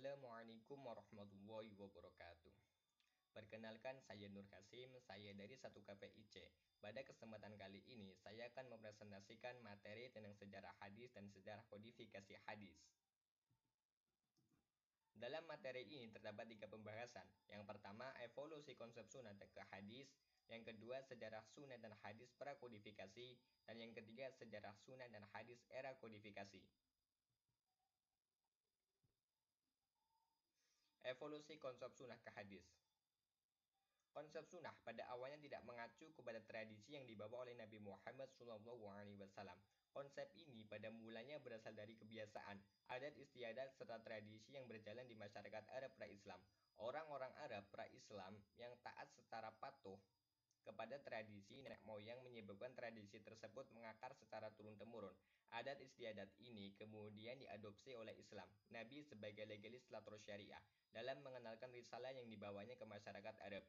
Assalamualaikum warahmatullahi wabarakatuh. Perkenalkan, saya Nur Hasim, saya dari 1KPIC. Pada kesempatan kali ini, saya akan mempresentasikan materi tentang sejarah hadis dan sejarah kodifikasi hadis. Dalam materi ini terdapat 3 pembahasan. Yang pertama, evolusi konsep sunat ke hadis. Yang kedua, sejarah sunat dan hadis prakodifikasi. Dan yang ketiga, sejarah sunat dan hadis era kodifikasi. Evolusi konsep sunnah ke hadis. Konsep sunnah pada awalnya tidak mengacu kepada tradisi yang dibawa oleh Nabi Muhammad SAW. Konsep ini pada mulanya berasal dari kebiasaan, adat istiadat serta tradisi yang berjalan di masyarakat Arab pra-Islam. Orang-orang Arab pra-Islam yang taat secara patuh kepada tradisi nenek moyang menyebabkan tradisi tersebut mengakar secara turun-temurun. Adat istiadat ini kemudian diadopsi oleh Islam, Nabi sebagai legalis latar syariah, dalam mengenalkan risalah yang dibawanya ke masyarakat Arab.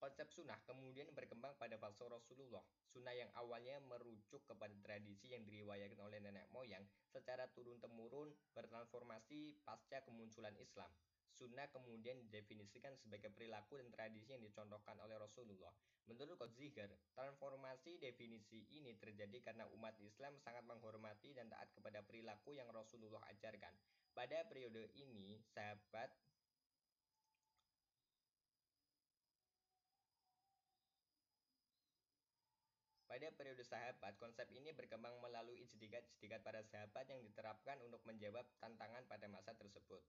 Konsep sunnah kemudian berkembang pada fase Rasulullah. Sunnah yang awalnya merujuk kepada tradisi yang diriwayatkan oleh nenek moyang secara turun-temurun bertransformasi pasca kemunculan Islam. Sunnah kemudian didefinisikan sebagai perilaku dan tradisi yang dicontohkan oleh Rasulullah. Menurut Qadzihar, transformasi definisi ini terjadi karena umat Islam sangat menghormati dan taat kepada perilaku yang Rasulullah ajarkan. Pada periode ini, Pada periode sahabat, konsep ini berkembang melalui ijtihad para sahabat yang diterapkan untuk menjawab tantangan pada masa tersebut.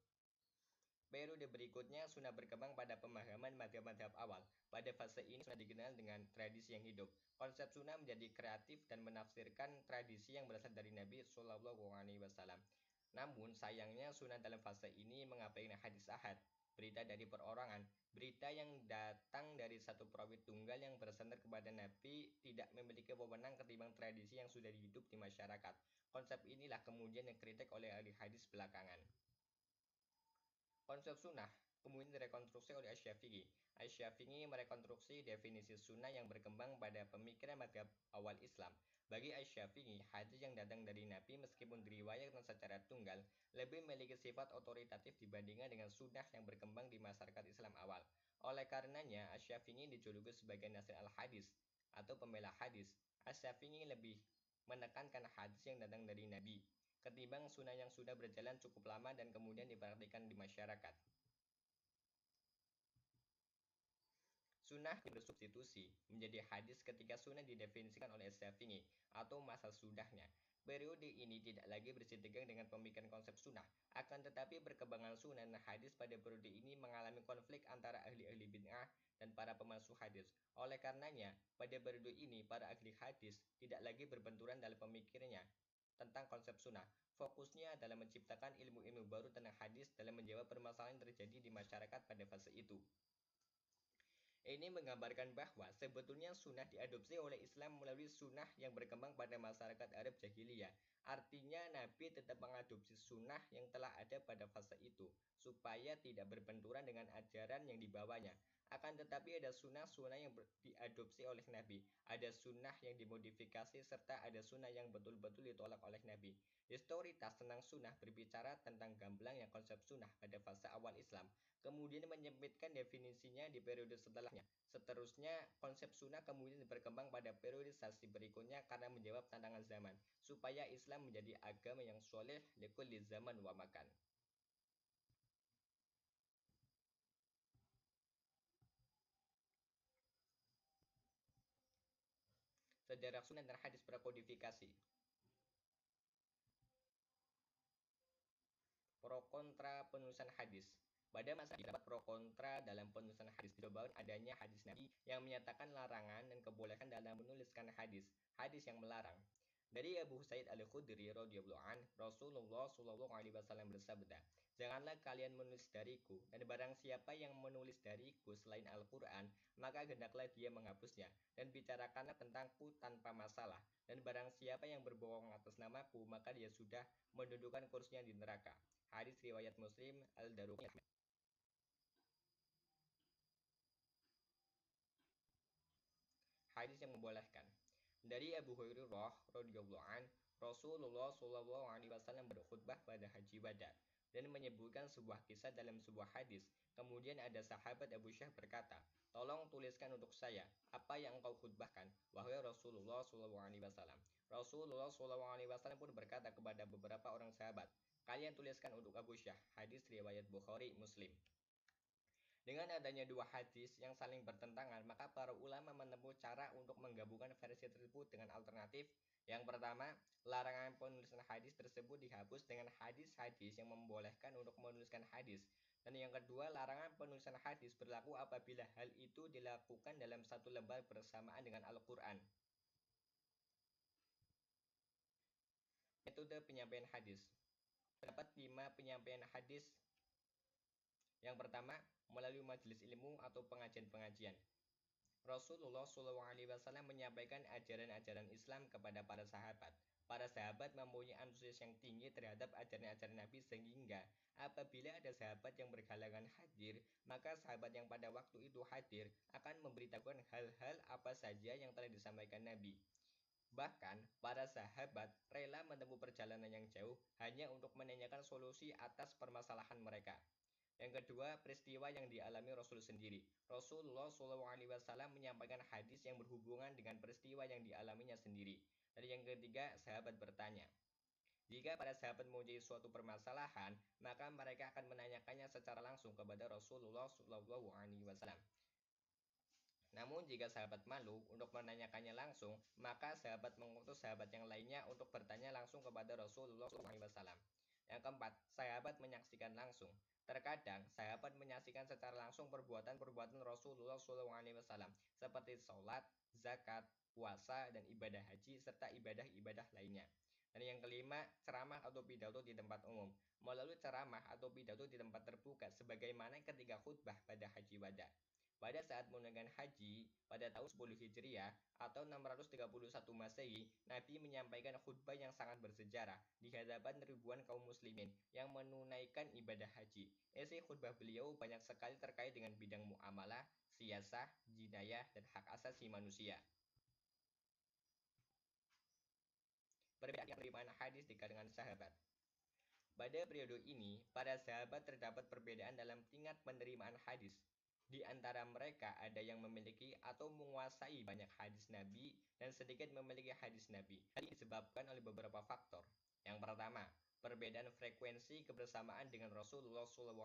Periode berikutnya, sunnah berkembang pada pemahaman madhab-madhab awal. Pada fase ini, sunnah dikenal dengan tradisi yang hidup. Konsep sunnah menjadi kreatif dan menafsirkan tradisi yang berasal dari Nabi SAW. Namun, sayangnya sunnah dalam fase ini mengabaikan hadis ahad, berita dari perorangan. Berita yang datang dari satu perawi tunggal yang bersandar kepada Nabi tidak memiliki wewenang ketimbang tradisi yang sudah hidup di masyarakat. Konsep inilah kemudian dikritik oleh ahli hadis belakangan. Konsep sunnah kemudian direkonstruksi oleh Asy-Syafi'i. Asy-Syafi'i merekonstruksi definisi sunnah yang berkembang pada pemikiran madhab awal Islam. Bagi Asy-Syafi'i, hadis yang datang dari Nabi meskipun diriwayatkan secara tunggal lebih memiliki sifat otoritatif dibandingkan dengan sunnah yang berkembang di masyarakat Islam awal. Oleh karenanya, Asy-Syafi'i dijuluki sebagai nasir al-hadis atau pembela hadis. Asy-Syafi'i lebih menekankan hadis yang datang dari Nabi ketimbang sunnah yang sudah berjalan cukup lama dan kemudian dipraktikkan di masyarakat. Sunnah bersubstitusi menjadi hadis ketika sunnah didefinisikan oleh Asy-Syafi'i atau masa sudahnya. Periode ini tidak lagi bersitegang dengan pemikiran konsep sunnah, akan tetapi perkembangan sunnah dan hadis pada periode ini mengalami konflik antara ahli-ahli bid'ah dan para pemalsu hadis. Oleh karenanya, pada periode ini para ahli hadis tidak lagi berbenturan dalam pemikirannya tentang konsep sunnah. Fokusnya adalah menciptakan ilmu-ilmu baru tentang hadis dalam menjawab permasalahan yang terjadi di masyarakat pada fase itu. Ini menggambarkan bahwa sebetulnya sunnah diadopsi oleh Islam melalui sunnah yang berkembang pada masyarakat Arab Jahiliyah. Artinya Nabi tetap mengadopsi sunnah yang telah ada pada fase itu, supaya tidak berbenturan dengan ajaran yang dibawanya. Akan tetapi ada sunnah-sunnah yang diadopsi oleh Nabi, ada sunnah yang dimodifikasi, serta ada sunnah yang betul-betul ditolak oleh Nabi. Historitas tentang sunnah berbicara tentang gamblangnya konsep sunnah pada fase awal Islam, kemudian menyempitkan definisinya di periode setelahnya. Seterusnya, konsep sunnah kemudian berkembang pada periodisasi berikutnya karena menjawab tantangan zaman, supaya Islam menjadi agama yang soleh likulli zaman wa makan. Sejarah sunnah dan hadis prakodifikasi. Pro kontra penulisan hadis. Pada masa terdapat pro kontra dalam penulisan hadis, disebabkan adanya hadis Nabi yang menyatakan larangan dan kebolehan dalam menuliskan hadis yang melarang. Dari Abu Sa'id Al-Khudri radhiyallahu an, Rasulullah shallallahu alaihi wasallam bersabda, "Janganlah kalian menulis dariku, dan barang siapa yang menulis dariku selain Al-Qur'an, maka hendaklah dia menghapusnya, dan bicarakanlah tentangku tanpa masalah. Dan barang siapa yang berbohong atas namaku, maka dia sudah mendudukan kursinya di neraka." Hadis riwayat Muslim, Al-Daruqi. Hadis yang membolehkan. Dari Abu Hurairah radhiyallahu an, Rasulullah shallallahu alaihi wasallam berkhutbah pada Haji Wada. dan menyebutkan sebuah kisah dalam sebuah hadis. Kemudian ada sahabat Abu Syah berkata, "Tolong tuliskan untuk saya apa yang engkau khutbahkan, wahai Rasulullah SAW." Rasulullah SAW pun berkata kepada beberapa orang sahabat, "Kalian tuliskan untuk Abu Syah." Hadis riwayat Bukhari Muslim. Dengan adanya dua hadis yang saling bertentangan, maka para ulama menempuh cara untuk menggabungkan versi tersebut dengan alternatif. Yang pertama, larangan penulisan hadis tersebut dihapus dengan hadis-hadis yang membolehkan untuk menuliskan hadis. Dan yang kedua, larangan penulisan hadis berlaku apabila hal itu dilakukan dalam satu lembar bersamaan dengan Al-Quran. Metode penyampaian hadis. Terdapat 5 penyampaian hadis. Yang pertama, melalui majelis ilmu atau pengajian-pengajian. Rasulullah SAW menyampaikan ajaran-ajaran Islam kepada para sahabat. Para sahabat mempunyai antusias yang tinggi terhadap ajaran-ajaran Nabi sehingga apabila ada sahabat yang berhalangan hadir, maka sahabat yang pada waktu itu hadir akan memberitahukan hal-hal apa saja yang telah disampaikan Nabi. Bahkan, para sahabat rela menempuh perjalanan yang jauh hanya untuk menanyakan solusi atas permasalahan mereka. Yang kedua, peristiwa yang dialami Rasul sendiri. Rasulullah SAW menyampaikan hadis yang berhubungan dengan peristiwa yang dialaminya sendiri. Dan yang ketiga, sahabat bertanya. Jika para sahabat mempunyai suatu permasalahan, maka mereka akan menanyakannya secara langsung kepada Rasulullah SAW. Namun jika sahabat malu untuk menanyakannya langsung, maka sahabat mengutus sahabat yang lainnya untuk bertanya langsung kepada Rasulullah SAW. Yang keempat, sahabat menyaksikan langsung. Terkadang sahabat menyaksikan secara langsung perbuatan-perbuatan Rasulullah SAW seperti sholat, zakat, puasa, dan ibadah haji serta ibadah-ibadah lainnya. Dan yang kelima, ceramah atau pidato di tempat umum. Melalui ceramah atau pidato di tempat terbuka sebagaimana ketika khutbah pada haji wada. Pada saat menunaikan haji pada tahun 10 Hijriah atau 631 Masehi, Nabi menyampaikan khutbah yang sangat bersejarah di hadapan ribuan kaum muslimin yang menunaikan ibadah haji. Isi khutbah beliau banyak sekali terkait dengan bidang muamalah, siasah, jinayah, dan hak asasi manusia. Perbedaan penerimaan hadis di kalangan sahabat. Pada periode ini, para sahabat terdapat perbedaan dalam tingkat penerimaan hadis. Di antara mereka ada yang memiliki atau menguasai banyak hadis Nabi dan sedikit memiliki hadis Nabi. Hal ini disebabkan oleh beberapa faktor. Yang pertama, perbedaan frekuensi kebersamaan dengan Rasulullah SAW.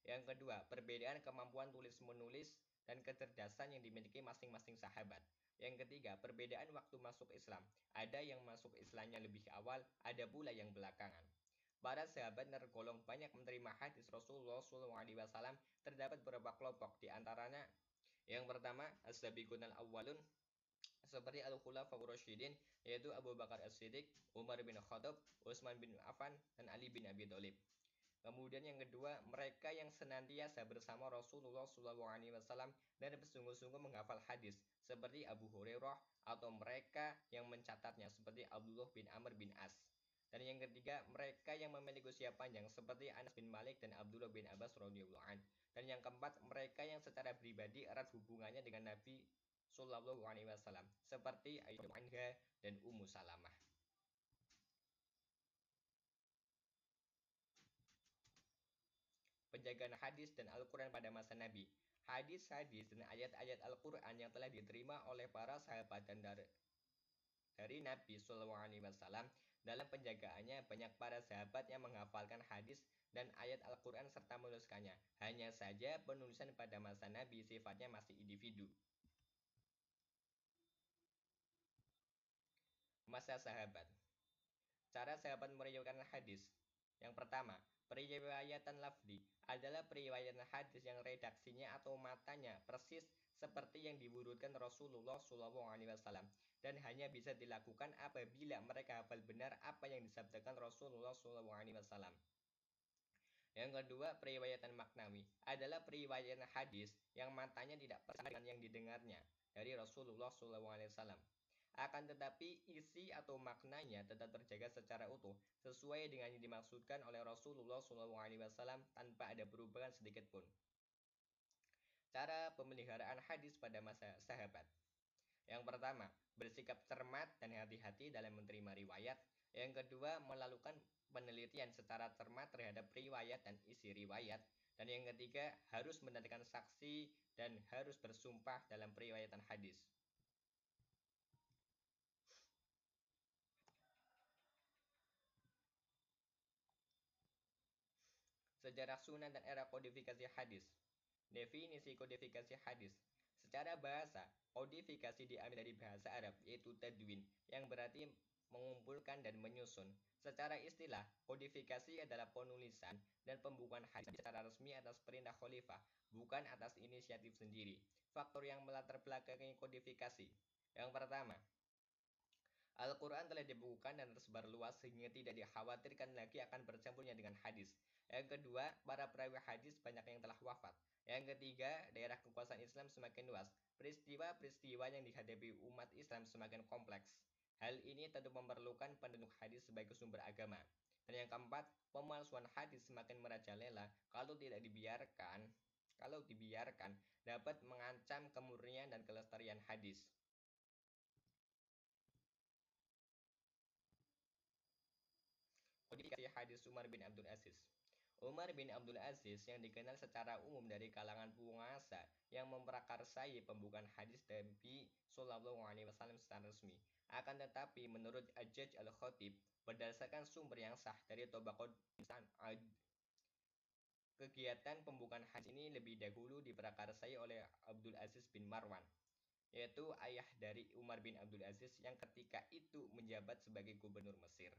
Yang kedua, perbedaan kemampuan tulis-menulis dan kecerdasan yang dimiliki masing-masing sahabat. Yang ketiga, perbedaan waktu masuk Islam. Ada yang masuk Islamnya lebih awal, ada pula yang belakangan. Para sahabat tergolong banyak menerima hadis Rasulullah SAW. Terdapat beberapa kelompok, di antaranya yang pertama, as-sabiqun al-awwalun, seperti al-khulafaur rasyidin, yaitu Abu Bakar As-Siddiq, Umar bin Khattab, Utsman bin Affan, dan Ali bin Abi Thalib. Kemudian yang kedua, mereka yang senantiasa bersama Rasulullah SAW dan bersungguh-sungguh menghafal hadis, seperti Abu Hurairah, atau mereka yang mencatatnya, seperti Abdullah bin Amr bin As. Dan yang ketiga, mereka yang memiliki usia panjang, seperti Anas bin Malik dan Abdullah bin Abbas radhiyallahu anhu. Dan yang keempat, mereka yang secara pribadi erat hubungannya dengan Nabi Shallallahu Alaihi Wasallam, seperti Aisyah Anha dan Ummu Salamah. Penjagaan hadis dan Al-Quran pada masa Nabi. Hadis-hadis dan ayat-ayat Al-Quran yang telah diterima oleh para sahabat dan dari Nabi Shallallahu Alaihi Wasallam, dalam penjagaannya banyak para sahabat yang menghafalkan hadis dan ayat Al-Quran serta menuliskannya. Hanya saja penulisan pada masa Nabi sifatnya masih individu. Masa sahabat. Cara sahabat meriwayatkan hadis. Yang pertama, periwayatan lafzi adalah periwayatan hadis yang redaksinya atau matanya persis seperti yang diwurudkan Rasulullah SAW dan hanya bisa dilakukan apabila mereka hafal benar apa yang disabdakan Rasulullah SAW. Yang kedua, periwayatan maknawi adalah periwayatan hadis yang matanya tidak persis dengan yang didengarnya dari Rasulullah SAW. Akan tetapi isi atau maknanya tetap terjaga secara utuh sesuai dengan yang dimaksudkan oleh Rasulullah SAW tanpa ada perubahan sedikit pun. Cara pemeliharaan hadis pada masa sahabat. Yang pertama, bersikap cermat dan hati-hati dalam menerima riwayat. Yang kedua, penelitian secara cermat terhadap riwayat dan isi riwayat. Dan yang ketiga, harus mendatangkan saksi dan harus bersumpah dalam periwayatan hadis. Sejarah sunnah dan era kodifikasi hadis. Definisi kodifikasi hadis. Secara bahasa, kodifikasi diambil dari bahasa Arab yaitu tadwin yang berarti mengumpulkan dan menyusun. Secara istilah, kodifikasi adalah penulisan dan pembukuan hadis secara resmi atas perintah khalifah, bukan atas inisiatif sendiri. Faktor yang melatar belakangi kodifikasi. Yang pertama, Al-Quran telah dibukukan dan tersebar luas sehingga tidak dikhawatirkan lagi akan bercampurnya dengan hadis. Yang kedua, para perawi hadis banyak yang telah wafat. Yang ketiga, daerah kekuasaan Islam semakin luas. Peristiwa-peristiwa yang dihadapi umat Islam semakin kompleks. Hal ini tentu memerlukan penduduk hadis sebagai sumber agama. Dan yang keempat, pemalsuan hadis semakin merajalela kalau dibiarkan dapat mengancam kemurnian dan kelestarian hadis. Kodifikasi hadis Umar bin Abdul Aziz. Umar bin Abdul Aziz yang dikenal secara umum dari kalangan penguasa yang memprakarsai pembukaan hadis Nabi Shallallahu Alaihi Wasallam secara resmi. Akan tetapi menurut Ajaj Al-Khatib, berdasarkan sumber yang sah dari Tobaqot kegiatan pembukaan hadis ini lebih dahulu diprakarsai oleh Abdul Aziz bin Marwan, yaitu ayah dari Umar bin Abdul Aziz yang ketika itu menjabat sebagai gubernur Mesir.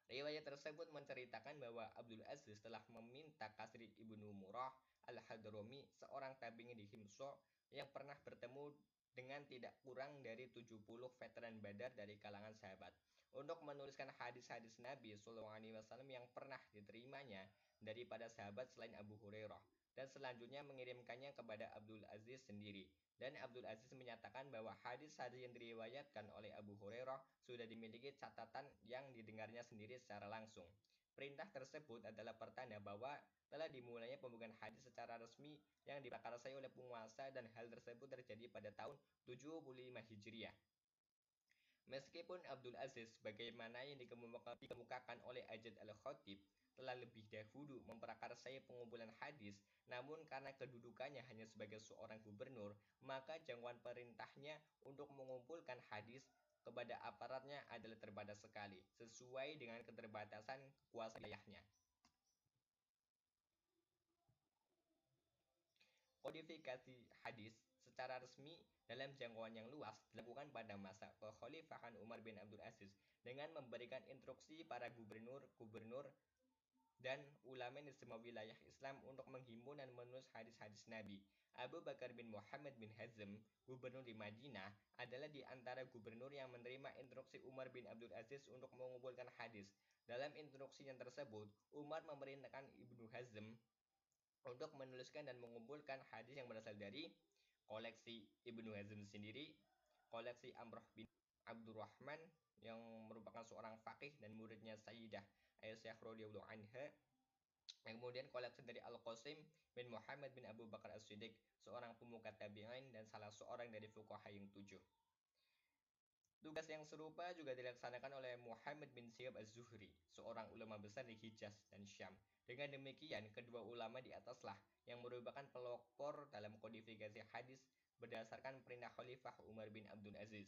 Riwayat tersebut menceritakan bahwa Abdul Aziz telah meminta Kasri ibnu Murrah al-Hadrami, seorang tabi'in di Himso yang pernah bertemu dengan tidak kurang dari 70 veteran Badar dari kalangan sahabat, untuk menuliskan hadis-hadis Nabi SAW yang pernah diterimanya daripada sahabat selain Abu Hurairah, dan selanjutnya mengirimkannya kepada Abdul Aziz sendiri. Dan Abdul Aziz menyatakan bahwa hadis-hadis yang diriwayatkan oleh Abu Hurairah sudah dimiliki catatan yang didengarnya sendiri secara langsung. Perintah tersebut adalah pertanda bahwa telah dimulainya pembukaan hadis secara resmi yang diprakarsai oleh penguasa, dan hal tersebut terjadi pada tahun 75 Hijriah. Meskipun Abdul Aziz, sebagaimana yang dikemukakan oleh Ajad Al-Khatib, telah lebih dahulu memprakarsai pengumpulan hadis, namun karena kedudukannya hanya sebagai seorang gubernur, maka jangkauan perintahnya untuk mengumpulkan hadis kepada aparatnya adalah terbatas sekali, sesuai dengan keterbatasan kuasa wilayahnya. Kodifikasi hadis secara resmi dalam jangkauan yang luas dilakukan pada masa kekhalifahan Umar bin Abdul Aziz dengan memberikan instruksi para gubernur-gubernur dan ulama di semua wilayah Islam untuk menghimpun dan menulis hadis-hadis Nabi. Abu Bakar bin Muhammad bin Hazm, gubernur di Madinah, adalah di antara gubernur yang menerima instruksi Umar bin Abdul Aziz untuk mengumpulkan hadis. Dalam instruksinya tersebut, Umar memerintahkan Ibnu Hazm untuk menuliskan dan mengumpulkan hadis yang berasal dari koleksi Ibnu Hazm sendiri, koleksi Amroh bin Abdurrahman yang merupakan seorang faqih dan muridnya Sayyidah Aisyah radhiyallahu anha, kemudian koleksi dari Al-Qasim bin Muhammad bin Abu Bakar As-Siddiq, seorang pemuka tabi'in dan salah seorang dari fuqaha yang 7. Tugas yang serupa juga dilaksanakan oleh Muhammad bin Syihab Az-Zuhri, seorang ulama besar di Hijaz dan Syam. Dengan demikian, kedua ulama di ataslah yang merupakan pelopor dalam kodifikasi hadis berdasarkan perintah Khalifah Umar bin Abdul Aziz.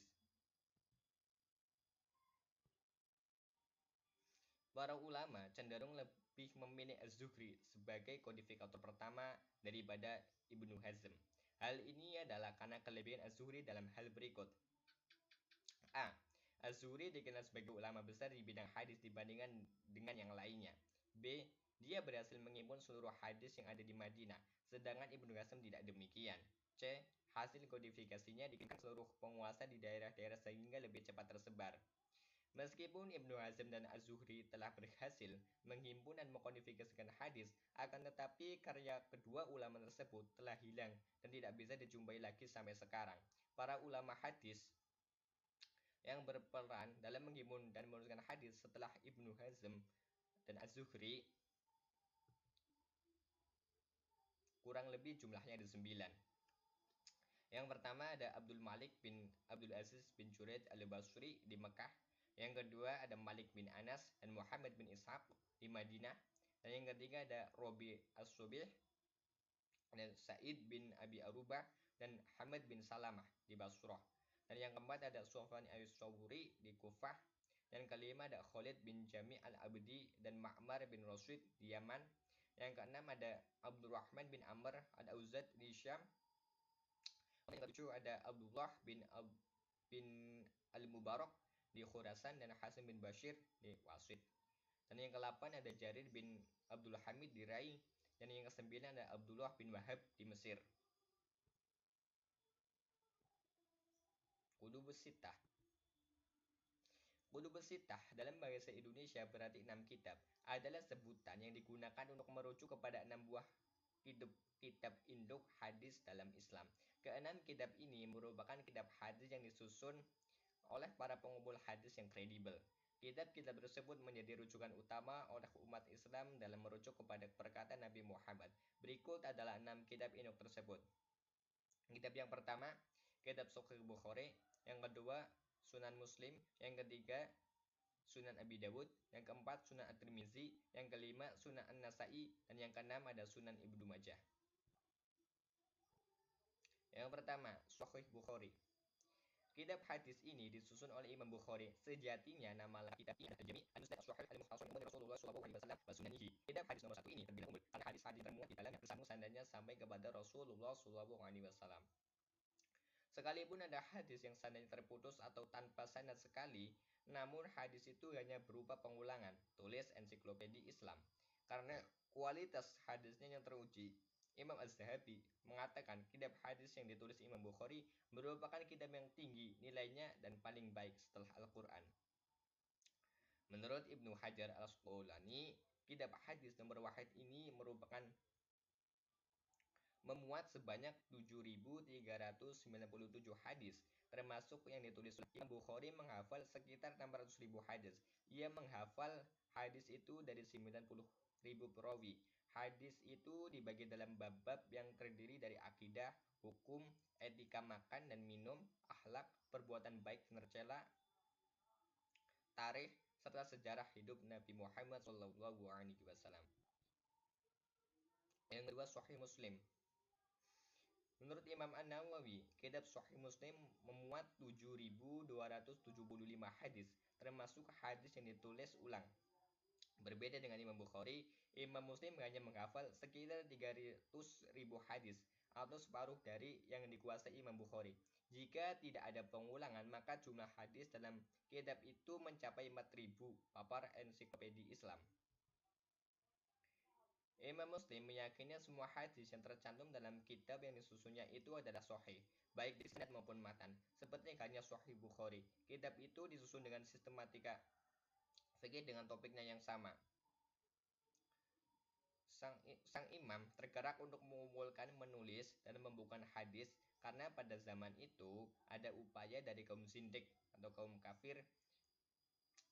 Para ulama cenderung lebih memilih Az-Zuhri sebagai kodifikator pertama daripada Ibnu Hazm. Hal ini adalah karena kelebihan Az-Zuhri dalam hal berikut. A. Az-Zuhri dikenal sebagai ulama besar di bidang hadis dibandingkan dengan yang lainnya. B. Dia berhasil mengimpun seluruh hadis yang ada di Madinah, sedangkan Ibnu Hazm tidak demikian. C. Hasil kodifikasinya dikenal seluruh penguasa di daerah-daerah sehingga lebih cepat tersebar. Meskipun Ibnu Hazm dan Az-Zuhri telah berhasil menghimpun dan mengkodifikasikan hadis, akan tetapi karya kedua ulama tersebut telah hilang dan tidak bisa dijumpai lagi sampai sekarang. Para ulama hadis yang berperan dalam menghimpun dan menuliskan hadis setelah Ibnu Hazm dan Az-Zuhri kurang lebih jumlahnya ada 9. Yang pertama ada Abdul Malik bin Abdul Aziz bin Juraid al-Basri di Mekah. Yang kedua ada Malik bin Anas dan Muhammad bin Ishaq di Madinah. Dan yang ketiga ada Robi As-Subih dan Sa'id bin Abi Arubah dan Hamad bin Salamah di Basrah. Dan yang keempat ada Sufyan al-Thawri di Kufah. Dan kelima ada Khalid bin Jami' al-Abdi dan Ma'mar bin Rasyid di Yaman. Yang keenam ada Abdurrahman bin Amr al-Auzad di Syam. Yang ketujuh ada Abdullah bin al-Mubarak di Khurasan dan Hasan bin Bashir di Wasit. Dan yang ke-8 ada Jarir bin Abdul Hamid di Rai. Dan yang ke-9 ada Abdullah bin Wahab di Mesir. Kutubus Sittah. Kutubus Sittah dalam bahasa Indonesia berarti 6 kitab adalah sebutan yang digunakan untuk merujuk kepada 6 buah kitab induk hadis dalam Islam. Keenam kitab ini merupakan kitab hadis yang disusun oleh para pengumpul hadis yang kredibel. Kitab-kitab tersebut menjadi rujukan utama oleh umat Islam dalam merujuk kepada perkataan Nabi Muhammad. Berikut adalah 6 kitab induk tersebut. Kitab yang pertama, kitab Sahih Bukhari. Yang kedua, Sunan Muslim. Yang ketiga, Sunan Abi Dawud. Yang keempat, Sunan At-Tirmizi. Yang kelima, Sunan An-Nasai. Dan yang keenam ada Sunan Ibnu Majah. Yang pertama, Sahih Bukhari. Kitab hadis ini disusun oleh Imam Bukhari. Sejatinya nama kitab ini adalah Jami' Al-Musnad As-Sahih Al-Mukhtasar min Rasulullah sallallahu alaihi wasallam wa sunanihi. Kitab hadis nomor 1 ini terbilang unggul karena hadis-hadis termuat di dalamnya bersambung sanadnya sampai kepada Rasulullah sallallahu alaihi wasallam. Sekalipun ada hadis yang sanadnya terputus atau tanpa sanad sekali, namun hadis itu hanya berupa pengulangan, tulis ensiklopedia Islam. Karena kualitas hadisnya yang teruji, Imam Az-Zahabi mengatakan kitab hadis yang ditulis Imam Bukhari merupakan kitab yang tinggi nilainya dan paling baik setelah Al-Quran. Menurut Ibnu Hajar Al-Asqalani, kitab hadis nomor wahid ini memuat sebanyak 7.397 hadis, termasuk yang ditulis oleh Imam Bukhari menghafal sekitar 600.000 hadis. Ia menghafal hadis itu dari 90.000 perawi. Hadis itu dibagi dalam bab-bab yang terdiri dari akidah, hukum, etika makan dan minum, akhlak, perbuatan baik dan tercela, tarikh, serta sejarah hidup Nabi Muhammad SAW. Yang kedua, Sahih Muslim. Menurut Imam An-Nawawi, kitab Sahih Muslim memuat 7.275 hadis, termasuk hadis yang ditulis ulang. Berbeda dengan Imam Bukhari, Imam Muslim hanya menghafal sekitar 300.000 hadis, atau separuh dari yang dikuasai Imam Bukhari. Jika tidak ada pengulangan, maka jumlah hadis dalam kitab itu mencapai 4.000, papar ensiklopedia Islam. Imam Muslim meyakini semua hadis yang tercantum dalam kitab yang disusunnya itu adalah sahih, baik di sanad maupun matan, seperti halnya Sahih Bukhari. Kitab itu disusun dengan sistematika fikih dengan topiknya yang sama. Sang imam tergerak untuk mengumpulkan, menulis, dan membukukan hadis karena pada zaman itu ada upaya dari kaum zindik atau kaum kafir,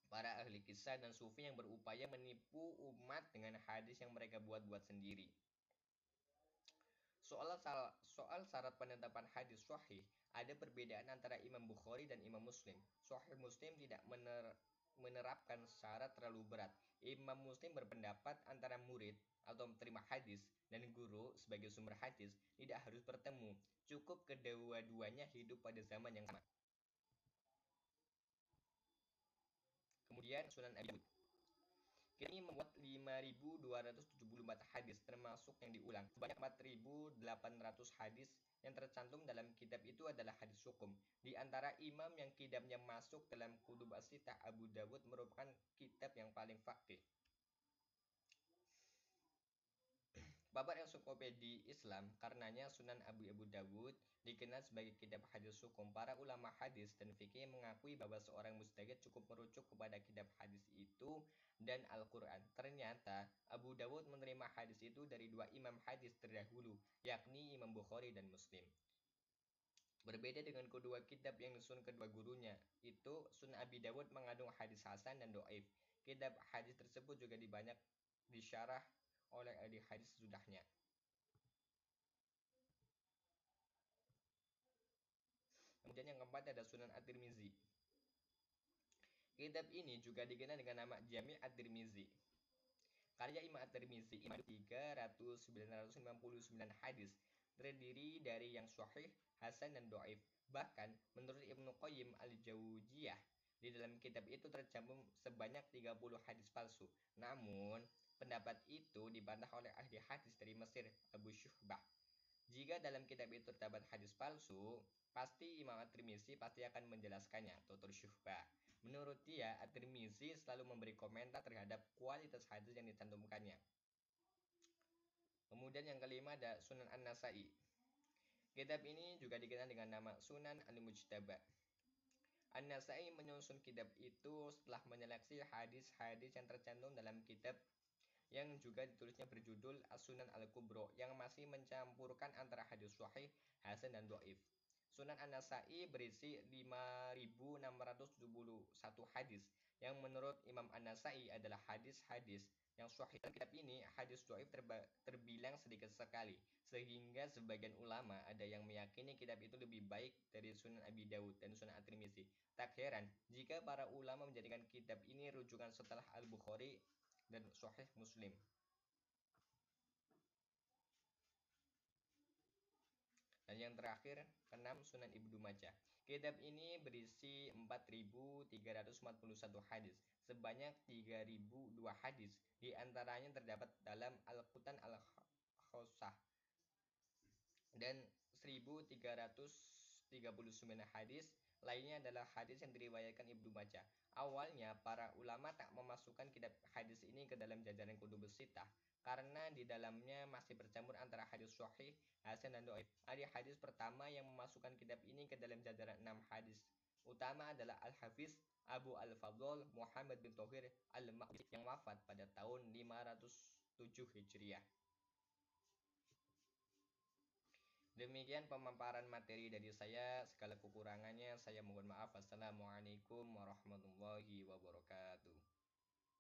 para ahli kisah dan sufi yang berupaya menipu umat dengan hadis yang mereka buat-buat sendiri. Soal syarat penetapan hadis sahih, ada perbedaan antara Imam Bukhari dan Imam Muslim. Sahih Muslim tidak menerapkan syarat terlalu berat. Imam Muslim berpendapat antara murid atau terima hadis dan guru sebagai sumber hadis tidak harus bertemu, cukup kedua-duanya hidup pada zaman yang sama. Kemudian Sunan Abi Dawud. Kini membuat 5.274 hadis, termasuk yang diulang. Sebanyak 4.800 hadis yang tercantum dalam kitab itu adalah hadis hukum. Di antara imam yang kitabnya masuk dalam Kutub As-Sittah, Abu Dawud merupakan kitab yang paling faqih. Babar ensiklopedia Islam, karenanya Sunan Abu Dawud dikenal sebagai kitab hadis hukum. Para ulama hadis dan fikih mengakui bahwa seorang mujtahid cukup merujuk kepada kitab hadis itu dan Al-Quran. Ternyata Abu Dawud menerima hadis itu dari dua imam hadis terdahulu, yakni Imam Bukhari dan Muslim. Berbeda dengan kedua kitab yang disusun kedua gurunya, itu Sunan Abi Dawud mengandung hadis hasan dan do'if. Kitab hadis tersebut juga banyak disyarah oleh ahli hadis sesudahnya. Kemudian yang keempat ada Sunan At-Tirmizi. Kitab ini juga dikenal dengan nama Jami' at-Tirmizi. Karya Imam at-Tirmizi 3.999 hadis, terdiri dari yang sahih, hasan, dan do'if. Bahkan, menurut Ibnu Qayyim al-Jauziyah, di dalam kitab itu tercantum sebanyak 30 hadis palsu. Namun, pendapat itu dibantah oleh ahli hadis dari Mesir, Abu Syuhbah. Jika dalam kitab itu terdapat hadis palsu, pasti Imam At-Tirmizi pasti akan menjelaskannya, tutur Syuhbah. Menurut dia, At-Tirmizi selalu memberi komentar terhadap kualitas hadis yang dicantumkannya. Kemudian yang kelima ada Sunan An-Nasai. Kitab ini juga dikenal dengan nama Sunan Al-Mujtaba. An-Nasai menyusun kitab itu setelah menyeleksi hadis-hadis yang tercantum dalam kitab yang juga ditulisnya berjudul As-Sunan Al-Kubro yang masih mencampurkan antara hadis sahih, hasan, dan do'if. Sunan An-Nasai berisi 5.671 hadis yang menurut Imam An-Nasai adalah hadis-hadis yang sahih. Dalam kitab ini hadis do'if terbilang sedikit sekali, sehingga sebagian ulama ada yang meyakini kitab itu lebih baik dari Sunan Abi Dawud dan Sunan At-Tirmizi. Tak heran jika para ulama menjadikan kitab ini rujukan setelah Al-Bukhari dan Sahih Muslim. Dan yang terakhir, keenam Sunan Ibnu Majah. Kitab ini berisi 4.341 hadis, sebanyak 3.002 hadis di antaranya terdapat dalam Al-Qutan Al-Khosah dan 1.339 hadis lainnya adalah hadis yang diriwayatkan Ibnu Majah. Awalnya para ulama tak memasukkan kitab hadis ini ke dalam jajaran kutubus sittah karena di dalamnya masih bercampur antara hadis sahih, hasan, dan do'if. Hadis pertama yang memasukkan kitab ini ke dalam jajaran 6 hadis utama adalah Al-Hafiz Abu Al-Fadl Muhammad bin Thohir Al-Maqdisi yang wafat pada tahun 507 Hijriah. Demikian pemaparan materi dari saya, segala kekurangannya saya mohon maaf. Wassalamualaikum warahmatullahi wabarakatuh.